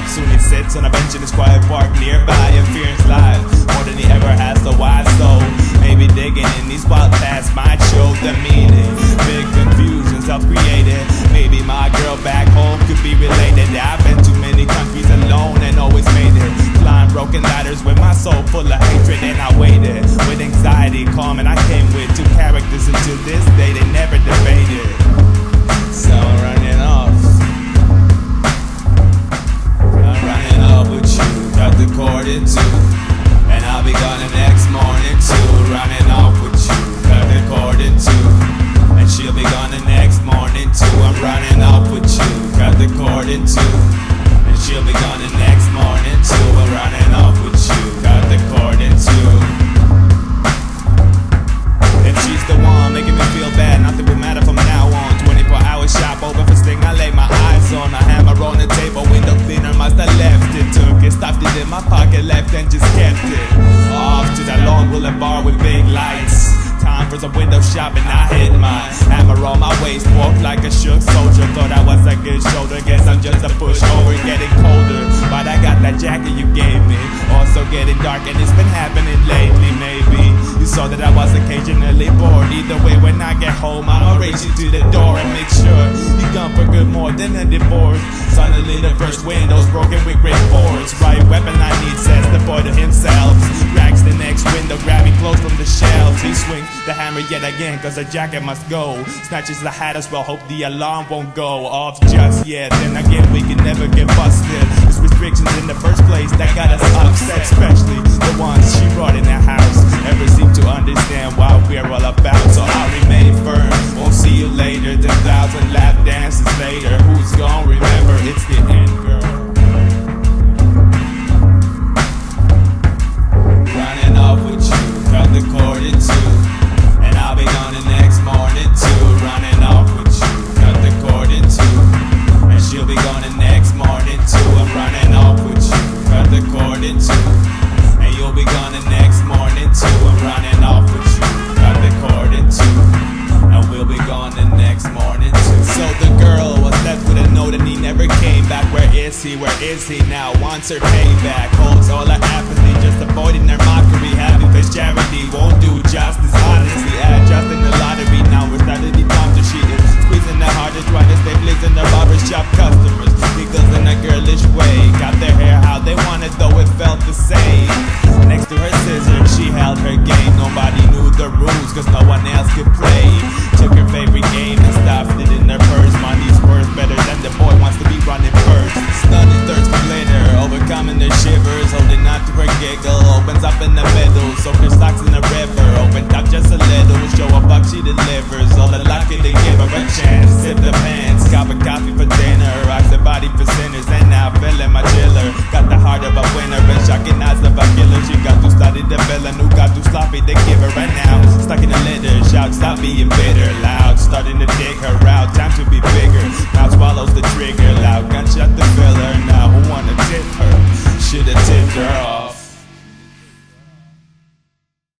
Soon he sits on a bench in his quiet park nearby and fears life more than he ever has. So why so? Maybe digging in these wild paths might show the meaning. Big confusion, self-created. Maybe my girl back home could be related. I've been to many countries alone and always made it. Climbed broken ladders with my soul full of hatred, and I waited with anxiety, calm, and I came with two characters, and to this day they never debated. So I'm running off. I'm running off with you. Got the cord in two, and I'll be gone the next morning too. Running off with you. Got the cord in two, and she'll be gone the next morning too. I'm running off with you. Got the cord in two, and she'll be gone the next morning too. I'm running off with you. Got the cord in two. If she's the one making me feel bad, nothing will matter from now on. 24-hour shop open for sting, I lay my eyes on a hammer on the table, window cleaner must have left it. Took it, stuffed it in my pocket, left and just kept it. Off to that long boulevard with big lights. Time for some window shopping, I hit my hammer on my waist, walked like a shook soldier. Thought I was a good shoulder, guess I'm just a pushover. Getting colder, but I got that jacket you gave me. Also getting dark and it's been happening lately. Maybe you saw that I was occasionally bored. Either way, when I get home, I'ma race you to the door and make sure you gone for good more than a divorce. Suddenly the first window's broken with great force. Right weapon I need, says the boy to himself. Drags the next window, grabbing clothes from the shelves. He swings the hammer yet again, cause the jacket must go. Snatches the hat as well, hope the alarm won't go off just yet. Then again, we can never get busted. It's restrictions in the first place that got us upset, especially the ones she brought in the house. Never seem to understand what we're all about, so I'll remain firm. Won't see you later, 10,000 lap dances later. Who's gonna remember? It's the end, girl. Running off with you, cut the cord in two, and I'll be gone the next morning too. Running off with you, cut the cord in two, and she'll be gone the next morning too. I'm running off with you, cut the cord in two, and you'll be gone the next morning too. I'm running off with you, cut the cord in two, and we'll be gone the next morning too. So the girl was left with a note and he never came back. Where is he? Where is he now? Wants her payback, holds all her apathy, just avoiding their mockery. Happy face charity won't do justice, honestly. Adjusting the lottery, now we're starting to come to she is squeezing the hardest, trying to stay pleasing the barbershop customers. Giggles in a girlish way, got their hair how they wanted, though it felt the same. Next to her scissors, she held her game. Nobody knew the rules, cause no one else could play. Took her favorite game and stuffed it in her purse. Money's worth better than the boy wants to be running first. Stunning thirst for glitter, overcoming the shivers, holding on to her giggle. Opens up in the middle, soak her socks in the river. Opened up just a little, show a buck she delivers. All the lucky to give her a chance. Sip the pants, cop a coffee for dinner. Rocks the body for sinners, and now feeling my chiller. Got the heart of a winner and shocking eyes of a killer. She got to study the villain who got too sloppy to give her. Right now, stuck in the litter, shout stop being bitter. Loud, starting to dig her out.